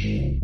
Time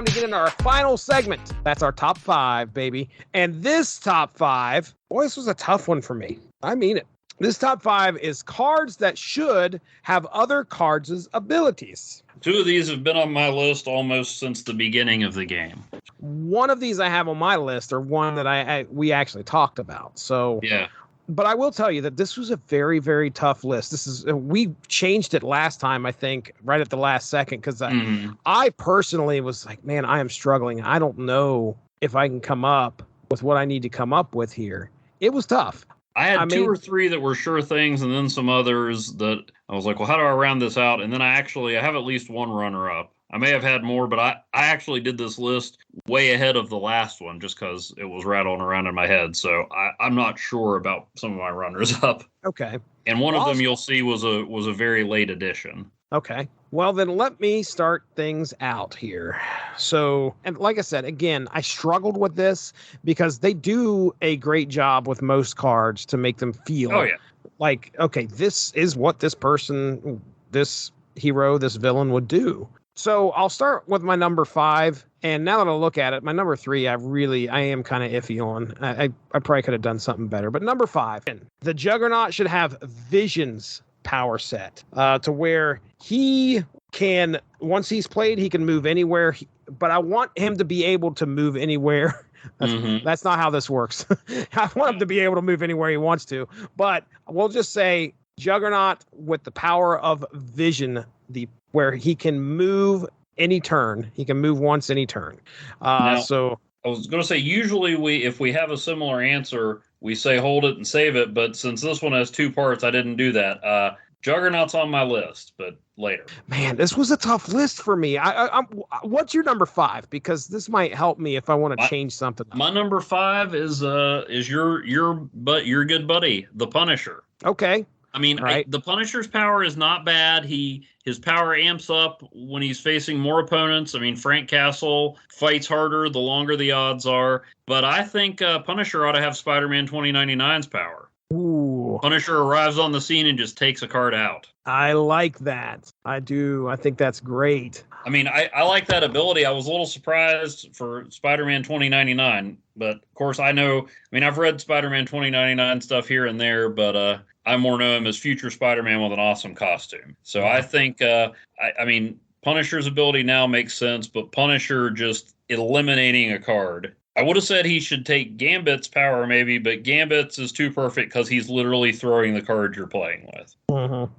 to get into our final segment. That's our top 5, baby. And this top 5, boy, this was a tough one for me. I mean it. This top 5 is cards that should have other cards' abilities. 2 of these have been on my list almost since the beginning of the game. One of these I have on my list, or one that we actually talked about. So yeah. But I will tell you that this was a very, very tough list. We changed it last time, I think, right at the last second, because I personally was like, man, I am struggling. I don't know if I can come up with what I need to come up with here. It was tough. I had 2 or 3 that were sure things, and then some others that I was like, well, how do I round this out? And then I have at least one runner-up. I may have had more, but I actually did this list way ahead of the last one just because it was rattling around in my head. So I'm not sure about some of my runners-up. Okay. And one of them you'll see was a very late addition. Okay. Well, then let me start things out here. So, and like I said, again, I struggled with this because they do a great job with most cards to make them feel like, okay, this is what this person, this hero, this villain would do. So I'll start with my number 5. And now that I look at it, my number 3, I am kind of iffy on. I probably could have done something better. But number 5, the Juggernaut should have Vision's power set to where he can, once he's played, he can move anywhere. But I want him to be able to move anywhere. That's not how this works. I want him to be able to move anywhere he wants to. But we'll just say Juggernaut with the power of Vision, where he can move any turn. He can move once any turn. So I was going to say, usually if we have a similar answer, we say hold it and save it. But since this one has 2 parts, I didn't do that. Juggernaut's on my list, but later. Man, this was a tough list for me. What's your number 5? Because this might help me if I want to change something. My number 5 is your good buddy, the Punisher. Okay. I mean, the Punisher's power is not bad. His power amps up when he's facing more opponents. I mean, Frank Castle fights harder the longer the odds are. But I think Punisher ought to have Spider-Man 2099's power. Ooh. Punisher arrives on the scene and just takes a card out. I like that. I do. I think that's great. I mean, I like that ability. I was a little surprised for Spider-Man 2099. But, of course, I've read Spider-Man 2099 stuff here and there, but I more know him as future Spider-Man with an awesome costume. So I think, Punisher's ability now makes sense, but Punisher just eliminating a card. I would have said he should take Gambit's power maybe, but Gambit's is too perfect because he's literally throwing the card you're playing with.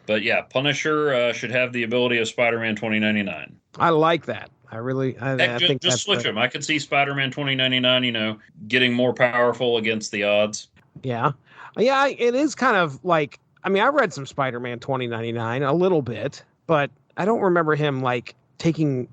But yeah, Punisher should have the ability of Spider-Man 2099. I like that. I think just switch him. I could see Spider-Man 2099, getting more powerful against the odds. Yeah. Yeah, it is kind of like, I read some Spider-Man 2099 a little bit, but I don't remember him taking,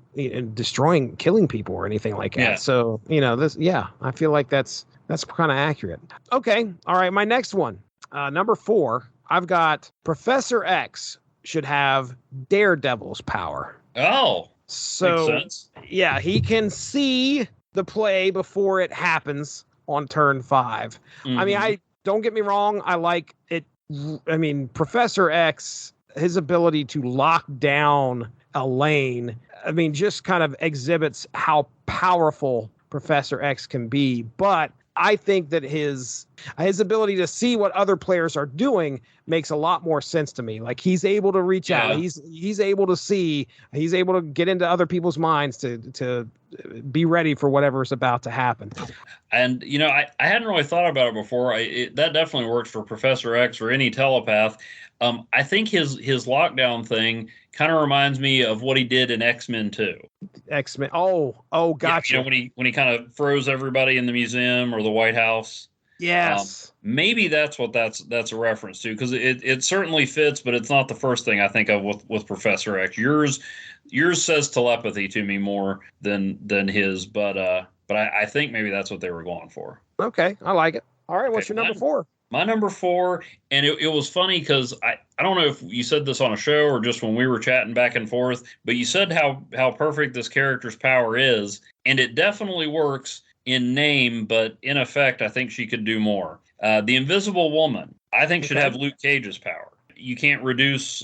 destroying, killing people or anything like that. Yeah. So, I feel like that's kind of accurate. Okay. All right. My next one, number 4, I've got Professor X should have Daredevil's power. Oh, so makes sense. Yeah, he can see the play before it happens on turn 5. Don't get me wrong. I like it. Professor X, his ability to lock down a lane, just kind of exhibits how powerful Professor X can be. But I think that his ability to see what other players are doing makes a lot more sense to me. Like, he's able to reach out. He's able to see. He's able to get into other people's minds to be ready for whatever's about to happen. And, I hadn't really thought about it before. That definitely works for Professor X or any telepath. I think his lockdown thing kind of reminds me of what he did in X-Men 2. X-Men. Oh, gotcha. Yeah, when he kind of froze everybody in the museum or the White House. Yes. Maybe that's what that's a reference to, because it certainly fits, but it's not the first thing I think of with Professor X. Yours says telepathy to me more than his, but I think maybe that's what they were going for. Okay, I like it. All right, what's your number 4? My number 4, and it was funny because I don't know if you said this on a show or just when we were chatting back and forth, but you said how perfect this character's power is, and it definitely works in name, but in effect, I think she could do more. The Invisible Woman, I think, should have Luke Cage's power. You can't reduce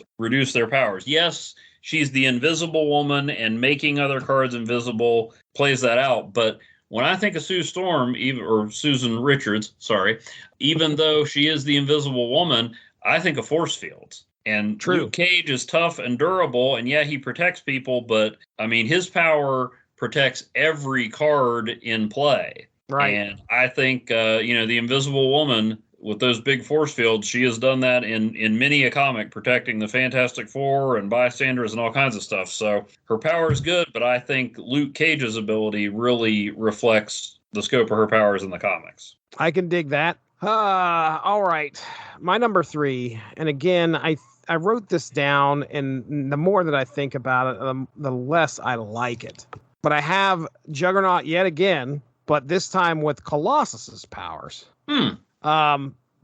their powers. Yes, she's the Invisible Woman, and making other cards invisible plays that out. But when I think of Sue Storm, or Susan Richards, sorry, even though she is the Invisible Woman, I think of force fields. And True. Luke Cage is tough and durable, and yeah, he protects people, but I mean, his power protects every card in play. Right. And I think, the Invisible Woman with those big force fields, she has done that in many a comic, protecting the Fantastic Four and bystanders and all kinds of stuff. So her power is good, but I think Luke Cage's ability really reflects the scope of her powers in the comics. I can dig that. All right. My number 3, and again, I wrote this down, and the more that I think about it, the less I like it. But I have Juggernaut yet again, but this time with Colossus's powers.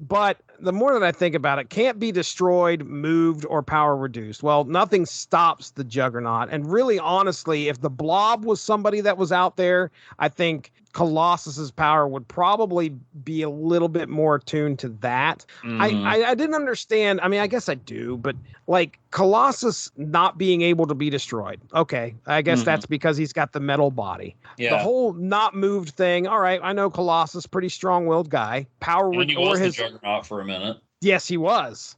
But the more that I think about it, can't be destroyed, moved, or power reduced. Well, nothing stops the Juggernaut. And really, honestly, if the Blob was somebody that was out there, I think Colossus's power would probably be a little bit more attuned to that. I didn't understand. I mean, I guess I do, but like Colossus not being able to be destroyed. Okay, I guess that's because he's got the metal body. Yeah. The whole not moved thing. All right, I know Colossus, pretty strong-willed guy. Power and he was the Juggernaut for a minute. Yes, he was.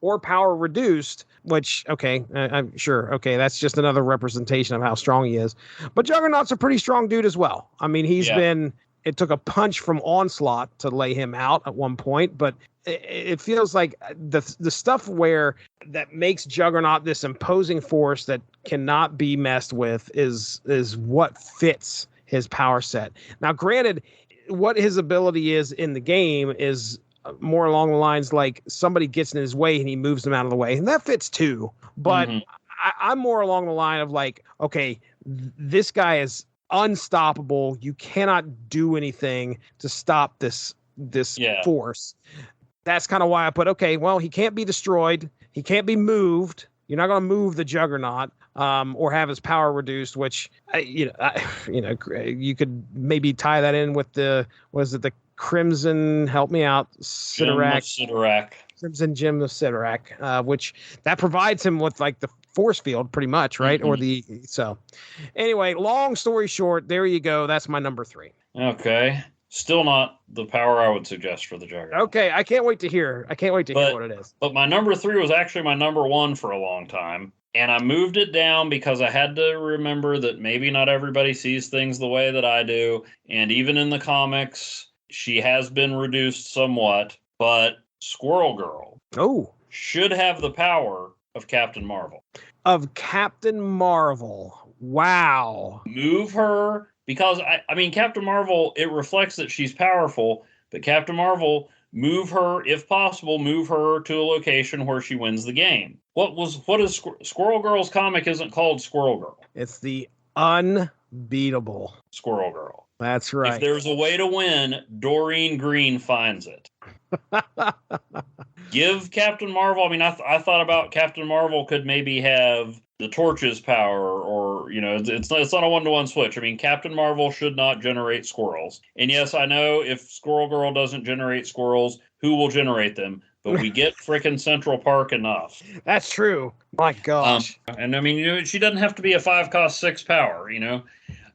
Or power reduced, which, okay, I'm sure. Okay, that's just another representation of how strong he is. But Juggernaut's a pretty strong dude as well. I mean, it took a punch from Onslaught to lay him out at one point, but it feels like the stuff that makes Juggernaut this imposing force that cannot be messed with is what fits his power set. Now, granted, what his ability is in the game is more along the lines like somebody gets in his way and he moves them out of the way, and that fits too. But I'm more along the line of like, okay, this guy is unstoppable. You cannot do anything to stop this force. That's kind of why I put, okay, well, he can't be destroyed. He can't be moved. You're not going to move the Juggernaut or have his power reduced, which, you could maybe tie that in with the Crimson, help me out, Sidorak. Crimson Gem of Sidorak, which that provides him with like the force field pretty much, right? Or so anyway, long story short, there you go. That's my number 3. Okay. Still not the power I would suggest for the Juggernaut. Okay, I can't wait to hear. Hear what it is. But my number 3 was actually my number 1 for a long time. And I moved it down because I had to remember that maybe not everybody sees things the way that I do. And even in the comics, she has been reduced somewhat. But Squirrel Girl should have the power of Captain Marvel. Wow. Move her. Because, I mean, Captain Marvel, it reflects that she's powerful, but Captain Marvel, move her, if possible, move her to a location where she wins the game. What is Squirrel Girl's comic isn't called Squirrel Girl. It's the unbeatable Squirrel Girl. That's right. If there's a way to win, Doreen Green finds it. Give Captain Marvel, I mean, I thought about Captain Marvel could maybe have the Torch's power, or it's not a 1-to-1 switch. I mean, Captain Marvel should not generate squirrels. And yes, I know if Squirrel Girl doesn't generate squirrels, who will generate them? But we get frickin' Central Park enough. That's true. My gosh. And I mean, she doesn't have to be a 5-cost-6 power.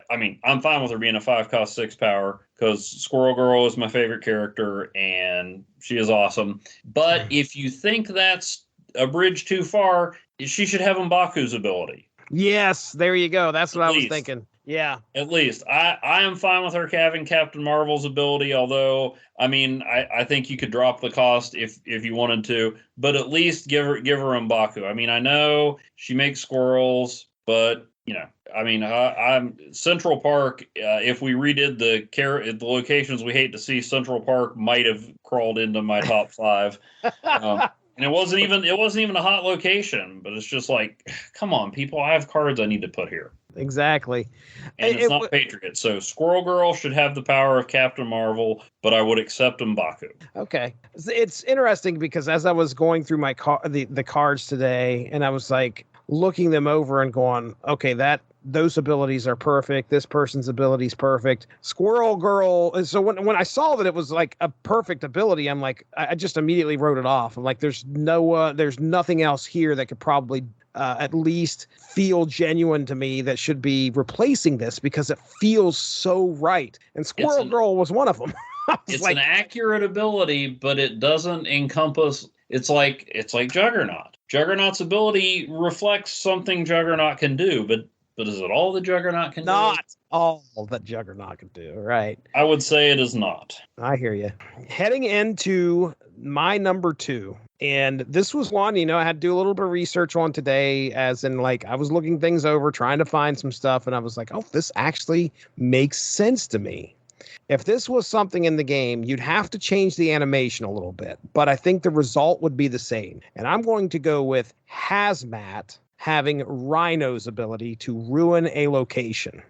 I mean, I'm fine with her being a 5-cost-6 power because Squirrel Girl is my favorite character and she is awesome. But if you think that's a bridge too far, she should have M'Baku's ability. Yes, there you go. That's what I was thinking. Yeah. At least. I am fine with her having Captain Marvel's ability, although, I mean, I think you could drop the cost if you wanted to, but at least give her M'Baku. I mean, I know she makes squirrels, but, I mean, I'm Central Park, if we redid the locations we hate to see, Central Park might have crawled into my top 5. And it wasn't even a hot location, but it's just like, come on, people, I have cards I need to put here. Exactly. And it's not Patriot. So Squirrel Girl should have the power of Captain Marvel, but I would accept M'Baku. Okay. It's interesting because as I was going through my the cards today, and I was like looking them over and going, okay, that those abilities are perfect. This person's ability is perfect. Squirrel Girl. So when I saw that it was like a perfect ability, I'm like, I just immediately wrote it off. I'm like, there's nothing else here that could probably at least feel genuine to me that should be replacing this because it feels so right. And Squirrel Girl was one of them. It's like, an accurate ability, but it doesn't encompass. It's like Juggernaut. Juggernaut's ability reflects something Juggernaut can do, but is it all the Juggernaut can do? Not all that Juggernaut can do, right? I would say it is not. I hear you. Heading into my number 2. And this was one, I had to do a little bit of research on today, as in like I was looking things over, trying to find some stuff. And I was like, oh, this actually makes sense to me. If this was something in the game, you'd have to change the animation a little bit, but I think the result would be the same. And I'm going to go with Hazmat having Rhino's ability to ruin a location.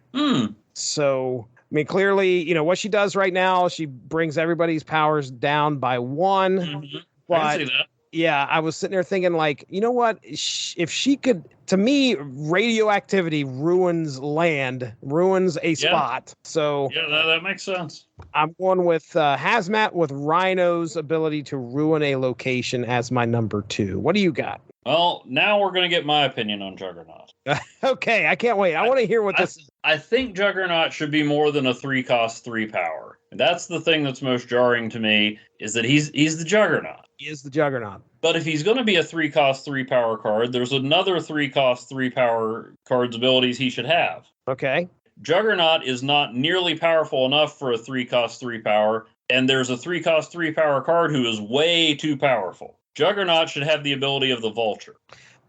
So, I mean, clearly, what she does right now, she brings everybody's powers down by 1. Mm-hmm. But I can see that. Yeah, I was sitting there thinking, like, you know what? If she could, to me, radioactivity ruins land, ruins a spot. So yeah, that makes sense. I'm going with Hazmat with Rhino's ability to ruin a location as my number 2. What do you got? Well, now we're going to get my opinion on Juggernaut. Okay, I can't wait. I want to hear what this is. I think Juggernaut should be more than a 3-cost 3 power. And that's the thing that's most jarring to me, is that he's the Juggernaut. He is the Juggernaut. But if he's going to be a 3-cost 3 power card, there's another 3-cost 3 power card's abilities he should have. Okay. Juggernaut is not nearly powerful enough for a 3-cost 3 power, and there's a 3-cost 3 power card who is way too powerful. Juggernaut should have the ability of the Vulture.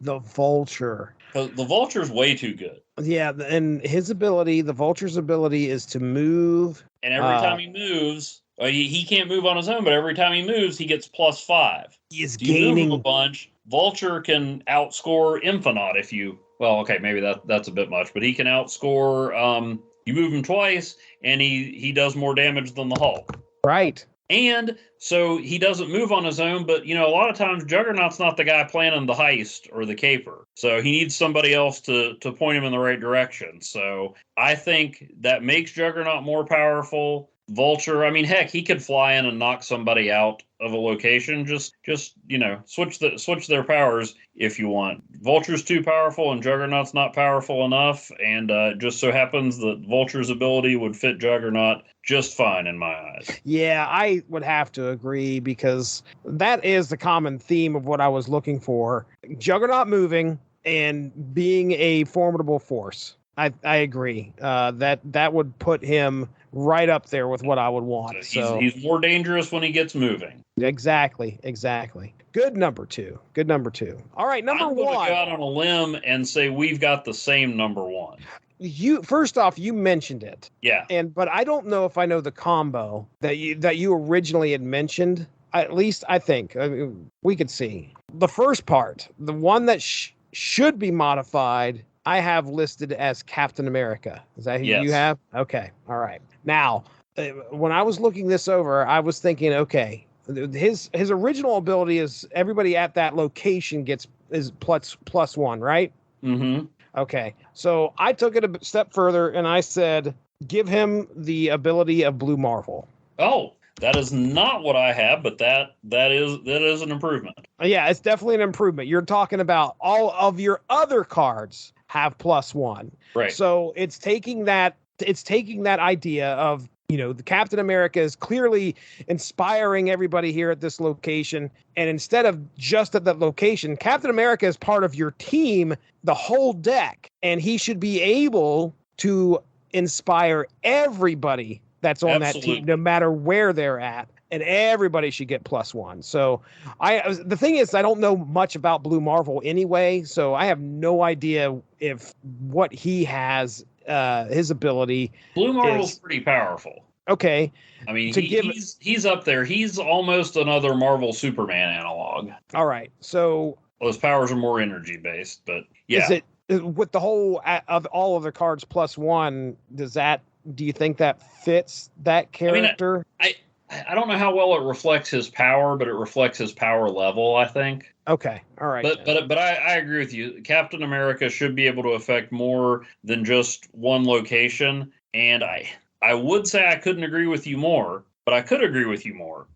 The Vulture. Because the Vulture's way too good. Yeah, and his ability, the Vulture's ability, is to move. And every time he moves, he can't move on his own, but every time he moves, he gets +5. He is gaining. gaining Move a bunch. Vulture can outscore Infonaut if you. Well, okay, maybe that's a bit much, but he can outscore. You move him twice, and he does more damage than the Hulk. Right. And so he doesn't move on his own, but, a lot of times Juggernaut's not the guy planning the heist or the caper. So he needs somebody else to point him in the right direction. So I think that makes Juggernaut more powerful. Vulture, I mean, heck, he could fly in and knock somebody out of a location. Just switch their powers if you want. Vulture's too powerful and Juggernaut's not powerful enough, and it just so happens that Vulture's ability would fit Juggernaut just fine in my eyes. Yeah, I would have to agree, because that is the common theme of what I was looking for. Juggernaut moving and being a formidable force. I agree. That would put him right up there with what I would want. So he's more dangerous when he gets moving. Exactly. Good number 2. All right, number 1. I'm going to go out on a limb and say we've got the same number 1. First off, you mentioned it. Yeah. But I don't know if I know the combo that you originally had mentioned. At least I think we could see the first part, the one that should be modified. I have listed as Captain America. Is that who you have? Okay. All right. Now, when I was looking this over, I was thinking, okay, his original ability is everybody at that location is +1, right? Mm-hmm. Okay. So I took it a step further and I said, give him the ability of Blue Marvel. Oh, that is not what I have, but that is an improvement. Yeah, it's definitely an improvement. You're talking about all of your other cards have +1. Right. So it's taking that idea of, the Captain America is clearly inspiring everybody here at this location. And instead of just at that location, Captain America is part of your team, the whole deck. And he should be able to inspire everybody that's on that team, no matter where they're at. And everybody should get +1. So the thing is, I don't know much about Blue Marvel anyway, so I have no idea if what he has, his ability. Blue Marvel's pretty powerful. Okay. I mean, he's up there. He's almost another Marvel Superman analog. All right. So his powers are more energy based, but yeah. Is it with the whole of all of the cards +1? Do you think that fits that character? I don't know how well it reflects his power, but it reflects his power level, I think. Okay. All right. But I agree with you. Captain America should be able to affect more than just one location. And I would say I couldn't agree with you more, but I could agree with you more.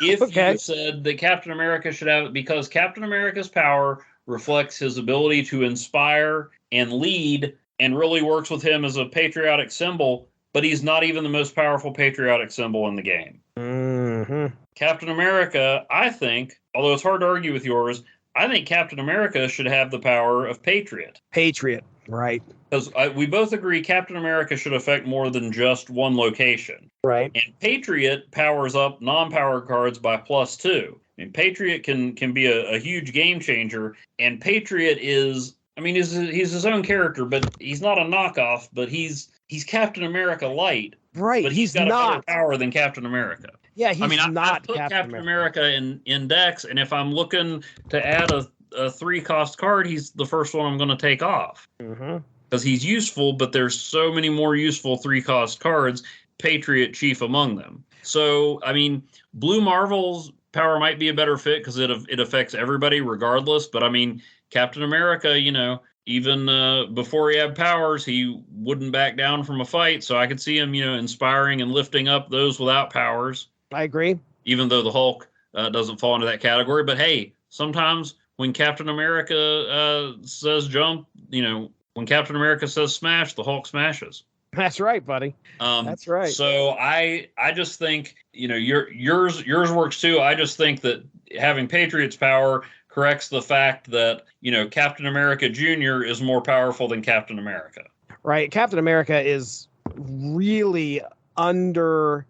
If Okay. you said that Captain America should have it, because Captain America's power reflects his ability to inspire and lead and really works with him as a patriotic symbol, but he's not even the most powerful patriotic symbol in the game. Mm-hmm. Captain America, I think, although it's hard to argue with yours, I think Captain America should have the power of Patriot. Patriot, right. Because we both agree Captain America should affect more than just one location. Right. And Patriot powers up non-power cards by +2. I mean, Patriot can be a huge game changer, and Patriot is, I mean, he's his own character, but he's not a knockoff, but he's Captain America light. Right. But he's got a better power than Captain America. Yeah, he's I put Captain America in decks, and if I'm looking to add a 3-cost card, he's the first one I'm going to take off. Mm-hmm. Because he's useful, but there's so many more useful 3-cost cards, Patriot chief among them. So, I mean, Blue Marvel's power might be a better fit because it affects everybody regardless. But, I mean, Captain America, you know, even before he had powers, he wouldn't back down from a fight. So I could see him, you know, inspiring and lifting up those without powers. I agree. Even though the Hulk doesn't fall into that category. But, hey, sometimes when Captain America says jump, you know, when Captain America says smash, the Hulk smashes. That's right, buddy. That's right. So I just think, you know, yours works too. I just think that having Patriot's power corrects the fact that, you know, Captain America Jr. is more powerful than Captain America. Right. Captain America is really underpowered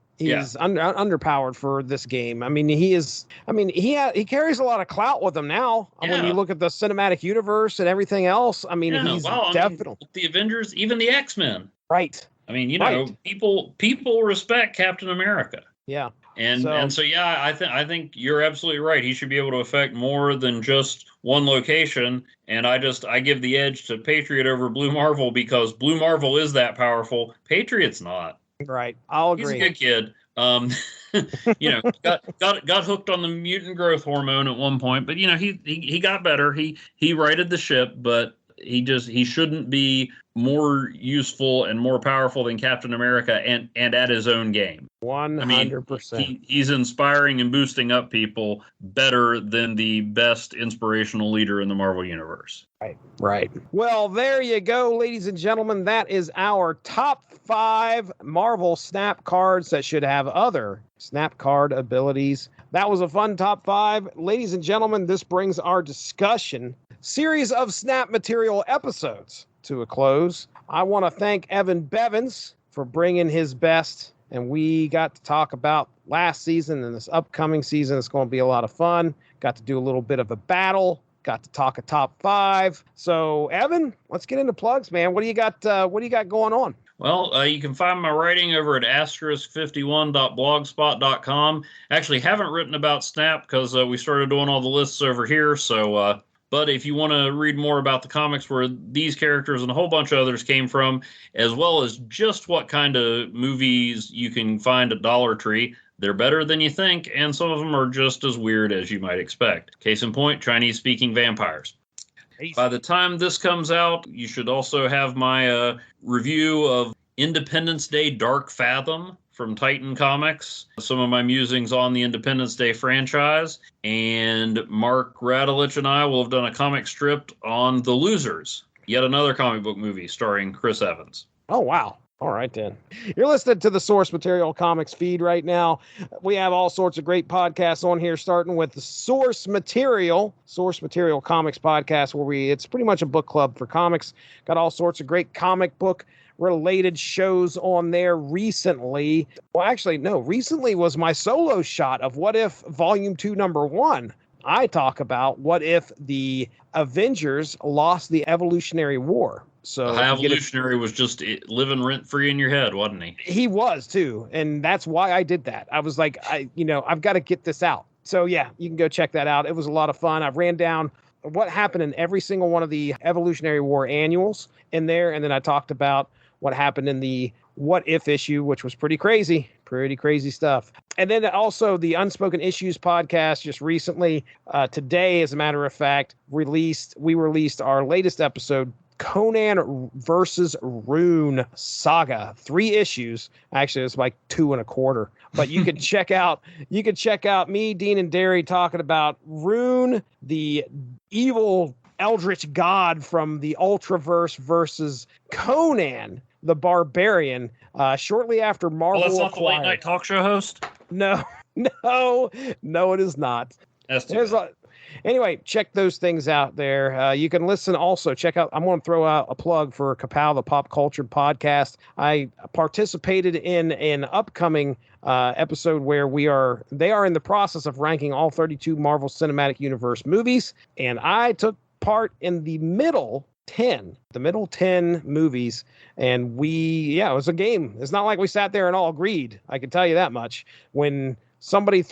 for this game. I mean, he carries a lot of clout with him now. Yeah. When you look at the cinematic universe and everything else, I mean, he's definitely the Avengers, even the X-Men. Right. I mean, you know, people respect Captain America. Yeah. And so yeah, I think you're absolutely right. He should be able to affect more than just one location. And I give the edge to Patriot over Blue Marvel because Blue Marvel is that powerful. Patriot's not. Right. I'll agree. He's a good kid. You know, got hooked on the mutant growth hormone at one point, but you know, he got better. He righted the ship, but he shouldn't be more useful and more powerful than Captain America and at his own game. 100%. I mean, he's inspiring and boosting up people better than the best inspirational leader in the Marvel Universe. Right. Well, there you go, ladies and gentlemen. That is our top 5 Marvel Snap cards that should have other Snap card abilities. That was a fun top 5. Ladies and gentlemen, this brings our discussion series of Snap Material episodes to a close. I want to thank Evan Bevins for bringing his best, and we got to talk about last season and this upcoming season. It's going to be a lot of fun. Got to do a little bit of a battle. Got to talk a top 5. So, Evan, let's get into plugs, man. What do you got? What do you got going on? Well, you can find my writing over at asterisk51.blogspot.com. Actually, haven't written about Snap because we started doing all the lists over here. So, but if you want to read more about the comics where these characters and a whole bunch of others came from, as well as just what kind of movies you can find at Dollar Tree, they're better than you think, and some of them are just as weird as you might expect. Case in point, Chinese-speaking vampires. By the time this comes out, you should also have my review of Independence Day Dark Fathom from Titan Comics, some of my musings on the Independence Day franchise, and Mark Radulich and I will have done a comic strip on The Losers, yet another comic book movie starring Chris Evans. Oh, wow. All right, then. You're listening to the Source Material Comics feed right now. We have all sorts of great podcasts on here, starting with the Source Material Comics podcast, where it's pretty much a book club for comics. Got all sorts of great comic book related shows on there recently. Well, actually, no, recently was my solo shot of What If Volume 2, Number 1. I talk about what if the Avengers lost the Evolutionary War. So the Evolutionary was just living rent-free in your head, wasn't he? He was, too. And that's why I did that. I was like, I've got to get this out. So, yeah, you can go check that out. It was a lot of fun. I ran down what happened in every single one of the Evolutionary War annuals in there. And then I talked about what happened in the What If issue, which was pretty crazy stuff. And then also the Unspoken Issues podcast just recently, today, as a matter of fact, we released our latest episode, Conan versus Rune Saga, 3 issues. Actually, it's like 2 1/4. But you can check out me, Dean, and Derry talking about Rune, the evil eldritch god from the Ultraverse, versus Conan, the barbarian, shortly after Marvel. Well, that's not the late night talk show host? No, it is not. That's Anyway, check those things out there. You can listen also. Check out, I'm going to throw out a plug for Kapow, the Pop Culture Podcast. I participated in an upcoming episode where they are in the process of ranking all 32 Marvel Cinematic Universe movies. And I took part in the middle 10 movies. And it was a game. It's not like we sat there and all agreed. I can tell you that much. When somebody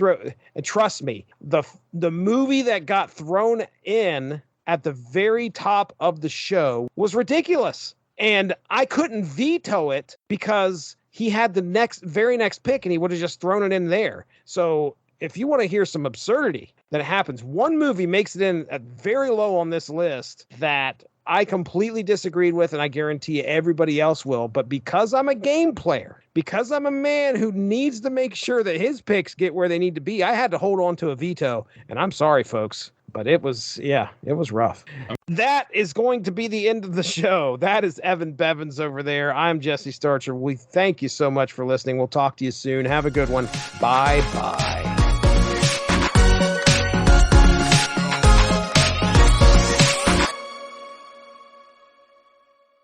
and trust me, the movie that got thrown in at the very top of the show was ridiculous. And I couldn't veto it because he had the very next pick and he would have just thrown it in there. So if you want to hear some absurdity that happens, one movie makes it in at very low on this list that I completely disagreed with, and I guarantee everybody else will. But because I'm a game player, because I'm a man who needs to make sure that his picks get where they need to be, I had to hold on to a veto. And I'm sorry, folks, but it was rough. That is going to be the end of the show. That is Evan Bevins over there. I'm Jesse Starcher. We thank you so much for listening. We'll talk to you soon. Have a good one. Bye-bye.